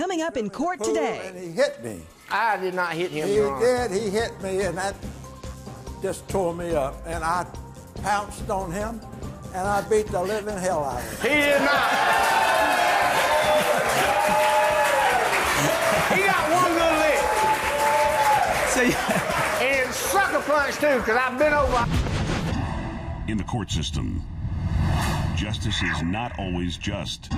coming up in court today. And he hit me. I did not hit him, He did. He hit me, and that just tore me up. And I pounced on him, and I beat the living hell out of him. He did not. He got one good lick. And sucker punch, too, because I've been over. In the court system, justice is not always just.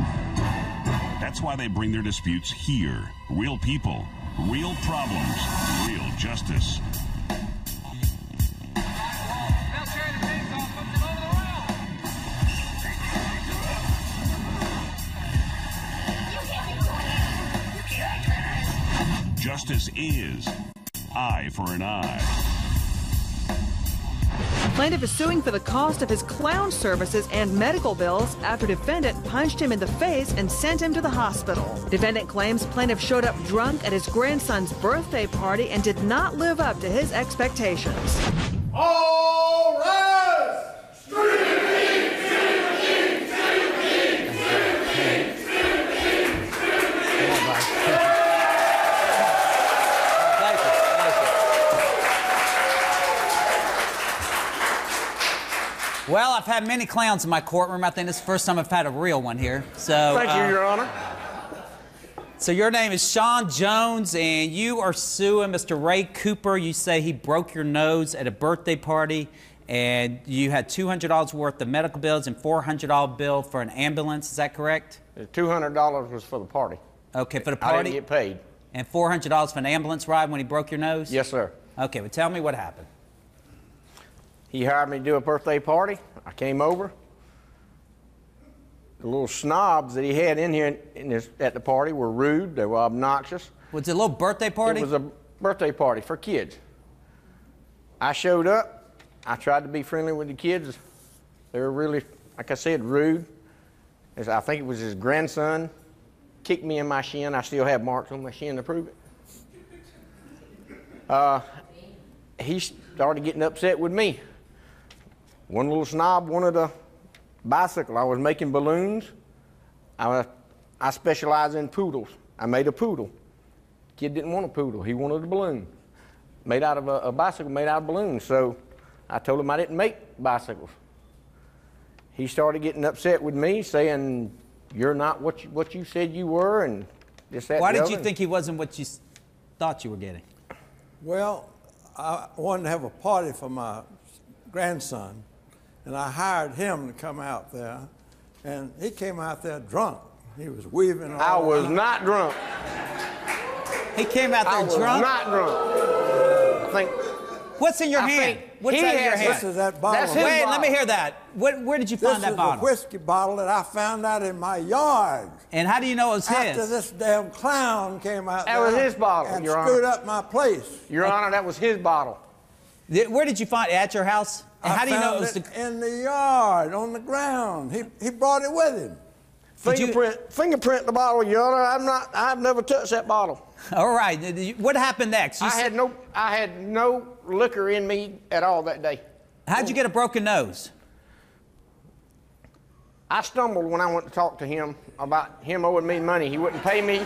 That's why they bring their disputes here. Real people, real problems, real justice. Justice is eye for an eye. Plaintiff is suing for the cost of his clown services and medical bills after defendant punched him in the face and sent him to the hospital. Defendant claims plaintiff showed up drunk at his grandson's birthday party and did not live up to his expectations. All rise! Well, I've had many clowns in my courtroom. I think this is the first time I've had a real one here. So, Thank you, Your Honor. So your name is Sean Jones, and you are suing Mr. Ray Cooper. You say he broke your nose at a birthday party, and you had $200 worth of medical bills and $400 bill for an ambulance. Is that correct? The $200 was for the party. Okay, for the party? I didn't get paid. And $400 for an ambulance ride when he broke your nose? Yes, sir. Okay, well, tell me what happened. He hired me to do a birthday party. I came over. The little snobs that he had in here at the party were rude. They were obnoxious. Was it a little birthday party? It was a birthday party for kids. I showed up. I tried to be friendly with the kids. They were really, like I said, rude. I think it was his grandson kicked me in my shin. I still have marks on my shin to prove it. He started getting upset with me. One little snob wanted a bicycle. I was making balloons. I specialize in poodles. I made a poodle. Kid didn't want a poodle. He wanted a balloon. Made out of a bicycle made out of balloons. So I told him I didn't make bicycles. He started getting upset with me, saying, "You're not what you said you were," and this, that, Why the did other. you think he wasn't what you thought you were getting? Well, I wanted to have a party for my grandson, and I hired him to come out there, and he came out there drunk. He was weaving all I was around. not drunk. He came out there I was drunk? not drunk. I think. What's in your I hand? think What's he that in your has- hand? This is that bottle. That's his Wait, bottle. let me hear that. Where did you find that This bottle? is a whiskey bottle that I found out in my yard. And how do you know it was After his? this damn clown came out That there was his bottle, and Your Honor. screwed up my place. Your Honor, that was his bottle. Where did you find it? At your house? And how do you know it was found in the yard, on the ground. He brought it with him. Fingerprint the bottle, Your Honor. I've never touched that bottle. All right. What happened next? I had no liquor in me at all that day. How'd you get a broken nose? I stumbled when I went to talk to him about him owing me money. He wouldn't pay me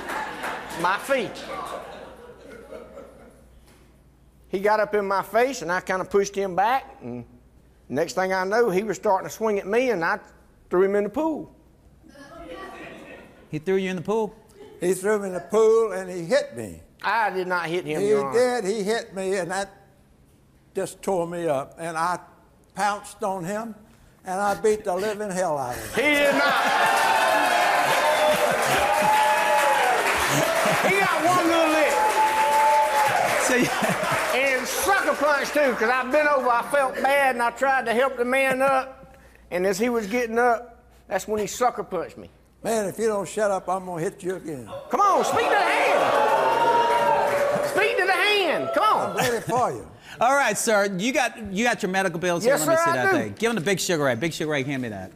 my fee. He got up in my face, and I kind of pushed him back, and next thing I know, he was starting to swing at me, and I threw him in the pool. He threw you in the pool? He threw me in the pool, and he hit me. I did not hit him, He Your Honor. did. He hit me, and that just tore me up. And I pounced on him, and I beat the living hell out of him. He did not. He got one good lick. And sucker punch, too, because I've been over, I felt bad, and I tried to help the man up. And as he was getting up, that's when he sucker punched me. Man, if you don't shut up, I'm going to hit you again. Come on, speak to the hand. Speak to the hand. Come on. I'm ready for you. All right, sir. You got your medical bills Yes, here. Let me sir, see I that do. thing. Give him the Big Sugar Ray. Big Sugar Ray, hand me that.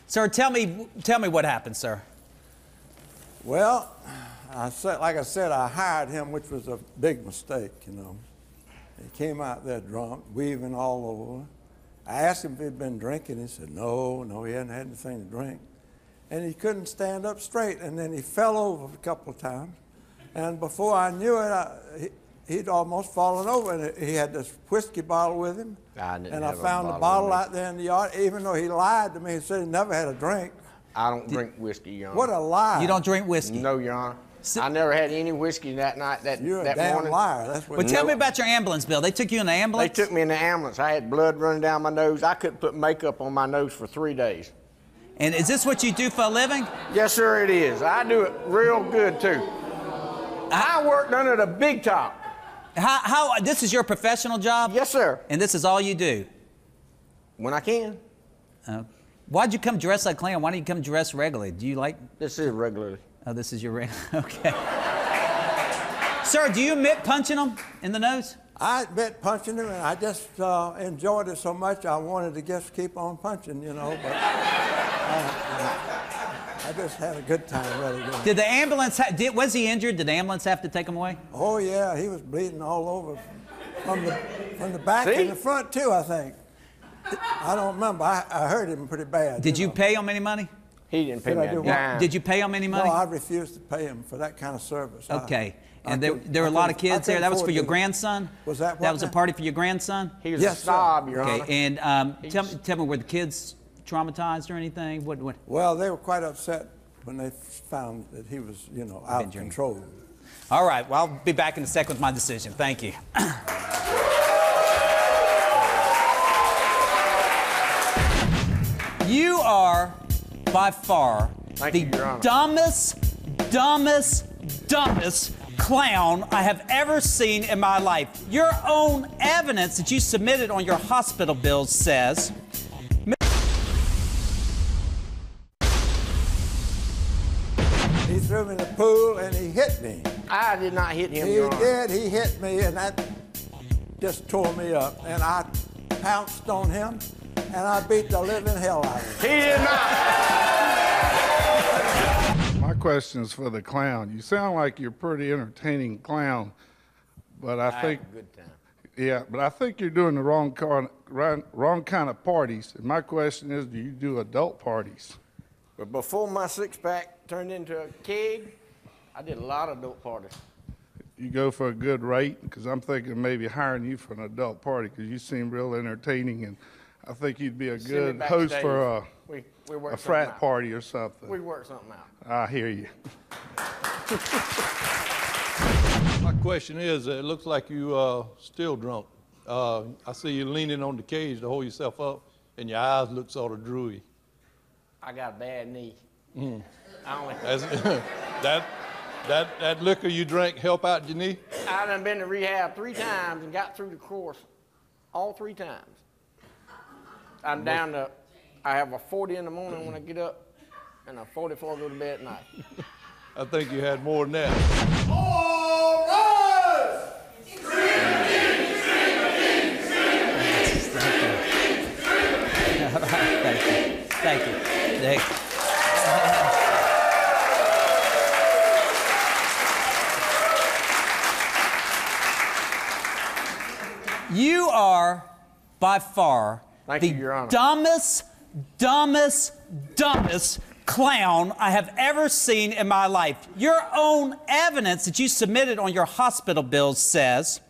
Sir, tell me what happened, sir. Well, like I said, I hired him, which was a big mistake, you know. He came out there drunk, weaving all over. I asked him if he'd been drinking. He said, no, he hadn't had anything to drink. and he couldn't stand up straight, and then he fell over a couple of times. And before I knew it, he'd almost fallen over, and he had this whiskey bottle with him. And I found the bottle out there in the yard, even though he lied to me. He said he never had a drink. I don't drink whiskey, Your Honor. What a lie. You don't drink whiskey? No, Your Honor. I never had any whiskey that night, You're that a damn morning. liar. That's what. Well, tell me about your ambulance bill. They took you in the ambulance? They took me in the ambulance. I had blood running down my nose. I couldn't put makeup on my nose for 3 days. And is this what you do for a living? Yes, sir, it is. I do it real good, too. I worked under the big top. This is your professional job? Yes, sir. And this is all you do? When I can. Why'd you come dressed like clown? Why don't you come dressed regularly? Do you like... This is regularly. Oh, this is your regular... Okay. Sir, do you admit punching them in the nose? I admit punching him, and I just enjoyed it so much I wanted to just keep on punching, you know, but I just had a good time, really good. Did the ambulance, was he injured? Did the ambulance have to take him away? Oh, yeah, he was bleeding all over from the back and the front, too, I think. I don't remember. I hurt him pretty bad. Did you pay him any money? He didn't pay me a dime. Did you pay him any money? No, I refused to pay him for that kind of service. Okay. And there were a lot of kids there. That was for your grandson? Was that what? That was a party for your grandson? He was a snob, Your Honor. Okay, and tell me, were the kids traumatized or anything? What? Well, they were quite upset when they found that he was, you know, out of control. All right, well, I'll be back in a second with my decision. Thank you. You are, by far, the dumbest clown I have ever seen in my life. Your own evidence that you submitted on your hospital bills says... He threw me in the pool and he hit me. I did not hit him, Your Honor. He did. He hit me, and that just tore me up. And I pounced on him, and I beat the living hell out of him. He did not. My question is for the clown. You sound like you're a pretty entertaining clown, but I think had a good time. Yeah, but I think you're doing the wrong kind of parties. And my question is, do you do adult parties? But before my six-pack turned into a keg, I did a lot of adult parties. You go for a good rate? Because I'm thinking maybe hiring you for an adult party because you seem real entertaining, and I think you'd be a good host for a frat party or something. We work something out. I hear you. My question is, it looks like you still drunk. I see you leaning on the cage to hold yourself up, and your eyes look sort of drewy. I got a bad knee. That liquor you drank help out your knee? I done been to rehab 3 times and got through the course all 3 times. I'm down to, I have a 40 in the morning when I get up, and a 40 before I go to bed at night. I think you had more than that. All rise! Thank you. You are, by far, the dumbest clown I have ever seen in my life. Your own evidence that you submitted on your hospital bills says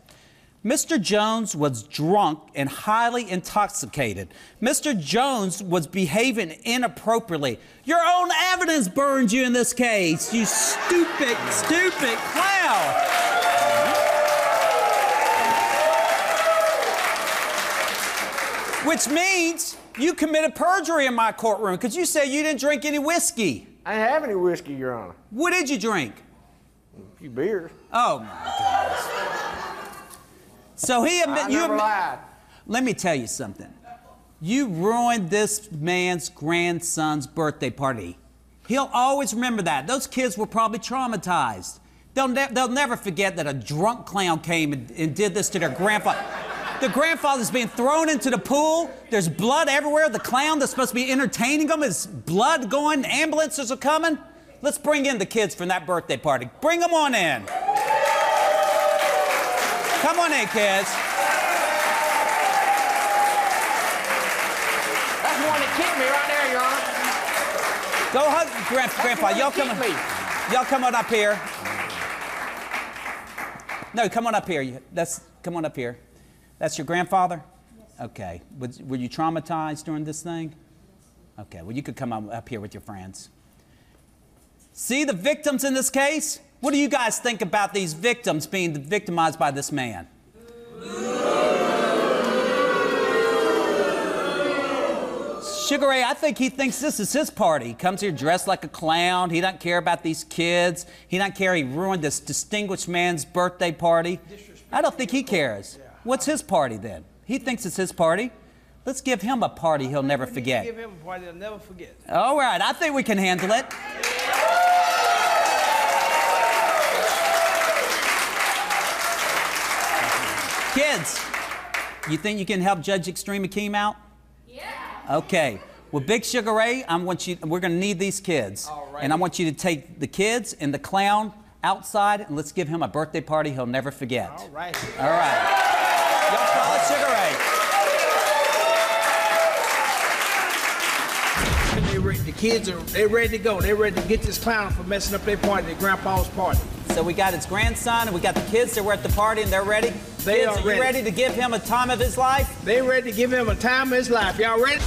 Mr. Jones was drunk and highly intoxicated. Mr. Jones was behaving inappropriately. Your own evidence burns you in this case, you stupid clown. Which means you committed perjury in my courtroom because you say you didn't drink any whiskey. I didn't have any whiskey, Your Honor. What did you drink? A few beers. Oh, my goodness. So he admitted... I never lied. Let me tell you something. You ruined this man's grandson's birthday party. He'll always remember that. Those kids were probably traumatized. They'll never forget that a drunk clown came and did this to their grandfather. The grandfather's being thrown into the pool. There's blood everywhere. The clown that's supposed to be entertaining them is blood going. Ambulances are coming. Let's bring in the kids from that birthday party. Bring them on in. Come on in, kids. That's the one that kicked me right there, Your Honor. Go hug Grandpa. Y'all come on up here. No, come on up here. Come on up here. That's your grandfather? Yes. Okay. Were you traumatized during this thing? Okay. Well, you could come up here with your friends. See the victims in this case? What do you guys think about these victims being victimized by this man? Sugar Ray, I think he thinks this is his party. He comes here dressed like a clown. He doesn't care about these kids. He doesn't care he ruined this distinguished man's birthday party. I don't think he cares. What's his party then? He thinks it's his party. Let's give him a party he'll never forget. Give him a party he'll never forget. All right, I think we can handle it. Kids, you think you can help Judge Extreme Akeem out? Okay. Well, Big Sugar Ray, we're going to need these kids. Right. And I want you to take the kids and the clown outside, and let's give him a birthday party he'll never forget. All right. All right. Y'all call it Sugar Ray. The kids they're ready to go. They're ready to get this clown for messing up their party, their grandpa's party. So we got his grandson, and we got the kids that were at the party, and they're ready? Kids, are you ready to give him a time of his life? They're ready to give him a time of his life. Y'all ready?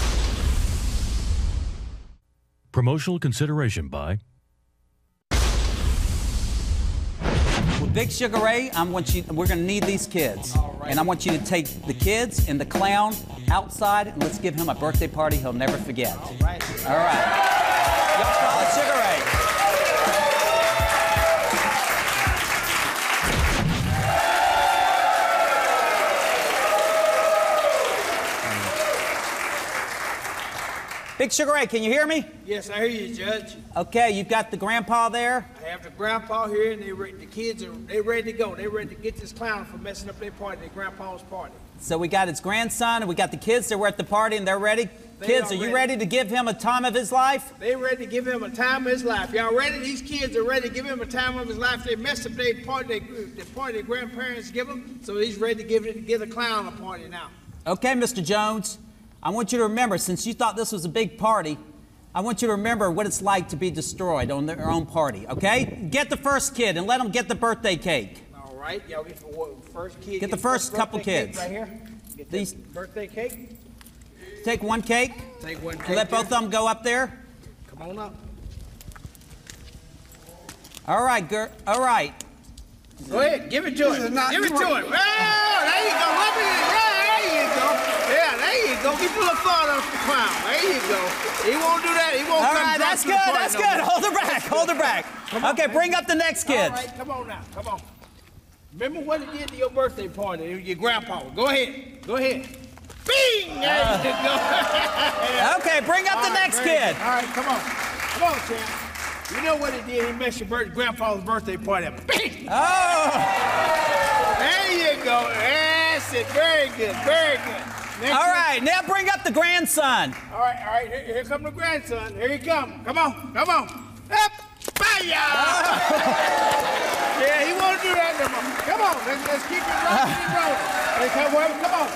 Promotional consideration by... Well, Big Sugar Ray, we're going to need these kids. Right. And I want you to take the kids and the clown outside, and let's give him a birthday party he'll never forget. All right. All right. Y'all call it Sugar Ray. Big Sugar Ray, can you hear me? Yes, I hear you, Judge. Okay, you've got the grandpa there? I have the grandpa here, and the kids they're ready to go. They're ready to get this clown for messing up their party, their grandpa's party. So we got his grandson, and we got the kids that were at the party, and they're ready? Kids, are you ready to give him a time of his life? They're ready to give him a time of his life. Y'all ready? These kids are ready to give him a time of his life. They messed up their party, the party their grandparents give him, so he's ready to give the clown a party now. Okay, Mr. Jones. I want you to remember, since you thought this was a big party, I want you to remember what it's like to be destroyed on their own party, okay? Get the first kid and let them get the birthday cake. All right, y'all get the first kid. Get the first couple kids. Right here. Get these birthday cake. Take one cake. Take one cake. Let both of them go up there. Come on up. All right, all right. Go ahead, give it to him. Give it to him. Oh, there you go. Rub it in. There you go. Yeah, there you go. Get a little thought off the clown. There you go. He won't do that. He won't come. All right, that's good. That's good. Hold her back. Hold her back. Okay, bring up the next kid. All right, come on now. Come on. Remember what he did to your birthday party, your grandpa. Go ahead. Go ahead. Bing! There you go. Okay, bring up the next kid. All right, come on. Come on, champ. You know what he did? He messed your grandpa's birthday party up. Bing! Oh! There you go. That's it. Very good. Very good. Next all right, now bring up the grandson. All right. Here comes the grandson. Here he comes. Come on. Come on. Up! Fire! Yeah, he won't do that no more. Come on. Let's keep it rolling. Come on.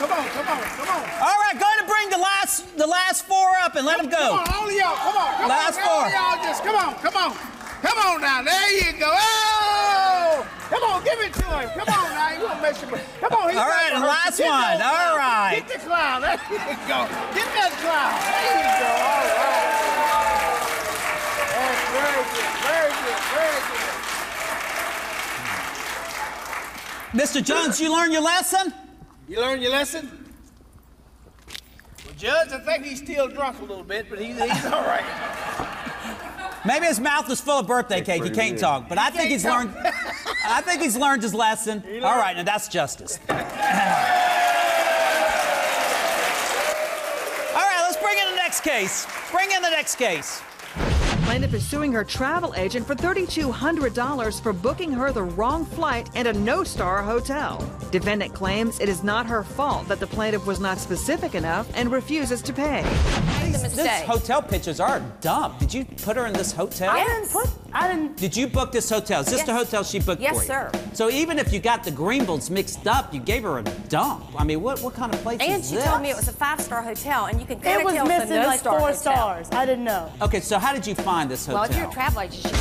All right, go ahead and bring the last four up and let them go. Come on, all of y'all. Come on. Last four. All y'all just come on. Come on now. There you go. Oh! Come on, give it to him. Come on now. He won't mess you up. Come on. All right, and last one. All right. Get the clown. There you go. Get that clown. There you go. All right. That's very good. Very good. Very good. Mr. Jones, you learned your lesson? You learned your lesson? Well, Judge, I think he's still drunk a little bit, but he's all right. Maybe his mouth is full of birthday cake. He can't talk, but I think he's learned. I think he's learned his lesson. All right, now that's justice. All right, let's bring in the next case. Bring in the next case. Plaintiff is suing her travel agent for $3,200 for booking her the wrong flight and a no-star hotel. Defendant claims it is not her fault that the plaintiff was not specific enough and refuses to pay. These hotel pictures are dumb. Did you put her in this hotel? I didn't. Did you book this hotel? Is this the hotel she booked for you? Yes, sir. So even if you got the Greenvilles mixed up, you gave her a dump. I mean, what kind of place is this? And she told me it was a 5-star hotel, and you can kind of tell it's a no-star hotel. It was missing like 4 stars. I didn't know. Okay, so how did you find this hotel? Well, if you're a travel agent,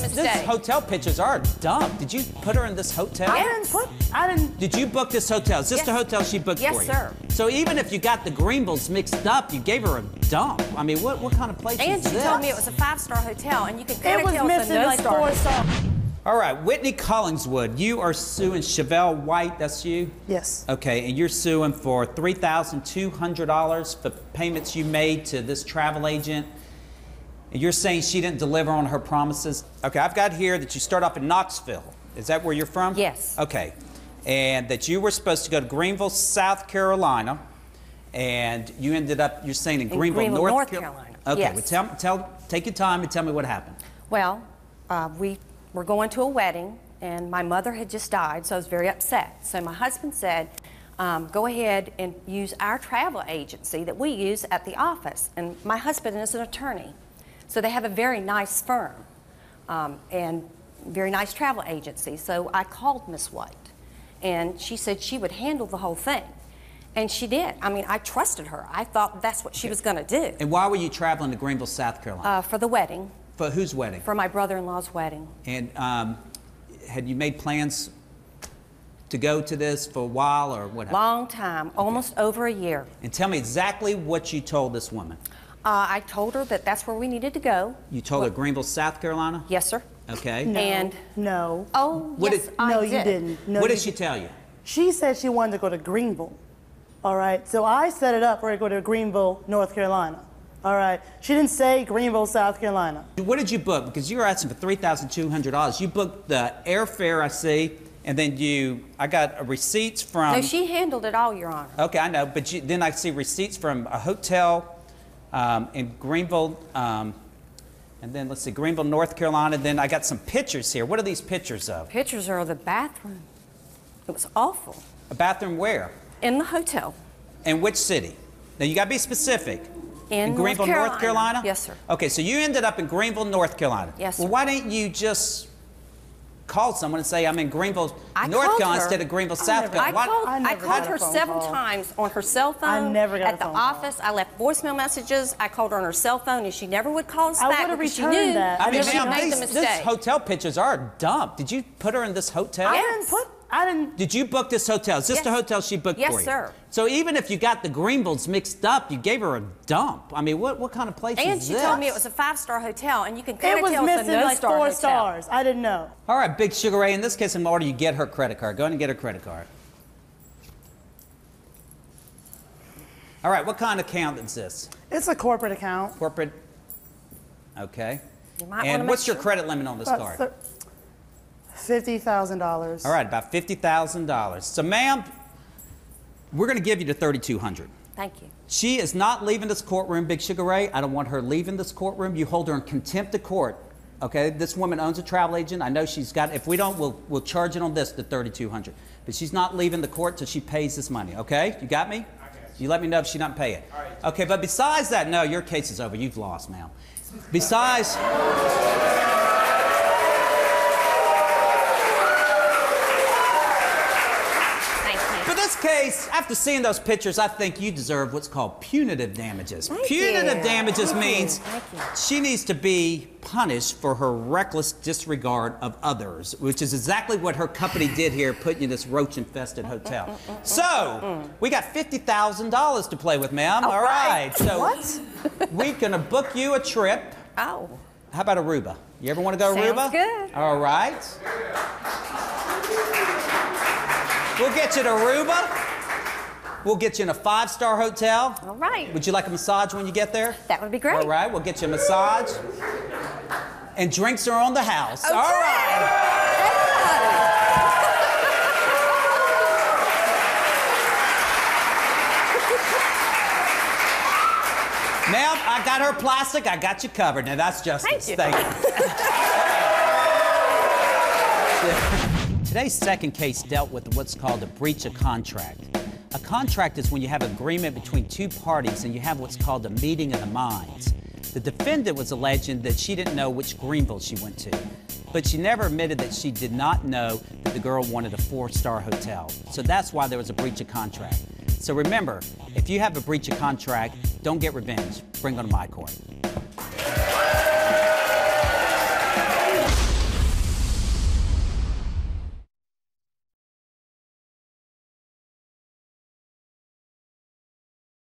These hotel pictures are dumb. Did you put her in this hotel? I didn't. Did you book this hotel? Is this the hotel she booked for you? Yes, sir. So even if you got the Greenvilles mixed up, you gave her a dump. I mean, what kind of place is this? And she told me it was a 5-star hotel, and you can kind of tell it's a like 4 stars. All right, Whitney Collingswood, you are suing Chevelle White, that's you? Yes. Okay, and you're suing for $3,200 for payments you made to this travel agent. And you're saying she didn't deliver on her promises? Okay, I've got here that you start off in Knoxville. Is that where you're from? Yes. Okay. And that you were supposed to go to Greenville, South Carolina, and you ended up, you're saying in Greenville, North Carolina. Okay, yes. Well, take your time and tell me what happened. Well, we were going to a wedding, and my mother had just died, so I was very upset. So my husband said, go ahead and use our travel agency that we use at the office. And my husband is an attorney. So they have a very nice firm and very nice travel agency. So I called Miss White, and she said she would handle the whole thing. And she did. I mean, I trusted her. I thought that's what she was going to do. And why were you traveling to Greenville, South Carolina? For the wedding. For whose wedding? For my brother-in-law's wedding. And had you made plans to go to this for a while, or what happened? Long time, almost over a year. And tell me exactly what you told this woman. I told her that that's where we needed to go. You told her Greenville, South Carolina? Yes, sir. Okay. No. And no. Oh, yes, I did. You didn't. No, what did she tell you? She said she wanted to go to Greenville. All right. So I set it up for her to go to Greenville, North Carolina. All right. She didn't say Greenville, South Carolina. What did you book? Because you were asking for $3,200. You booked the airfare, I see, and then I got receipts from... No, she handled it all, Your Honor. Okay, I know, but then I see receipts from a hotel in Greenville, and then let's see, Greenville, North Carolina. Then I got some pictures here. What are these pictures of? Pictures are of the bathroom. It was awful. A bathroom where? In the hotel. In which city? Now you got to be specific. In Greenville, North Carolina? Yes, sir. Okay, so you ended up in Greenville, North Carolina. Yes, sir. Well, why didn't you just call someone and say, I'm in Greenville, North Carolina instead of Greenville, South Carolina? I called her several times on her cell phone. I never got at the office. I left voicemail messages. I called her on her cell phone, and she never would call us back because she knew that. I mean, she made the mistake. These hotel pictures are dumb. Did you put her in this hotel? I didn't. Did you book this hotel? Is this the hotel she booked for you? Yes, sir. So even if you got the Greenvilles mixed up, you gave her a dump. I mean, what kind of place is this? And she told me it was a 5-star hotel, and you can kind of tell it's a no-star hotel. It was missing like 4 stars. I didn't know. All right, Big Sugar Ray, in this case, I'm order you get her credit card. Go ahead and get her credit card. All right, what kind of account is this? It's a corporate account. Corporate. Okay. You might and what's your credit limit on this card? $50,000. All right, about $50,000. So, ma'am, we're going to give you the $3,200. Thank you. She is not leaving this courtroom, Big Sugar Ray. I don't want her leaving this courtroom. You hold her in contempt of court. Okay, this woman owns a travel agent. I know she's got. If we don't, we'll charge it on this, the $3,200. But she's not leaving the court till she pays this money. Okay, you got me? I got you. You let me know if she doesn't pay it. All right. Okay, but besides that, no, your case is over. You've lost, ma'am. Besides. Case, after seeing those pictures, I think you deserve what's called punitive damages. Punitive damages means she needs to be punished for her reckless disregard of others, which is exactly what her company did here, putting you in this roach-infested hotel. So, we got $50,000 to play with, ma'am. All right. So, we're going to book you a trip. Oh. How about Aruba? You ever want to go to Aruba? Sounds good. All right. We'll get you to Aruba. We'll get you in a 5-star hotel. All right. Would you like a massage when you get there? That would be great. All right, we'll get you a massage. And drinks are on the house. Okay. All right. Ma'am, I got her plastic. I got you covered. Now, that's justice. Thank you. Today's second case dealt with what's called a breach of contract. A contract is when you have agreement between two parties and you have what's called a meeting of the minds. The defendant was alleging that she didn't know which Greenville she went to, but she never admitted that she did not know that the girl wanted a 4-star hotel. So that's why there was a breach of contract. So remember, if you have a breach of contract, don't get revenge. Bring it to my court.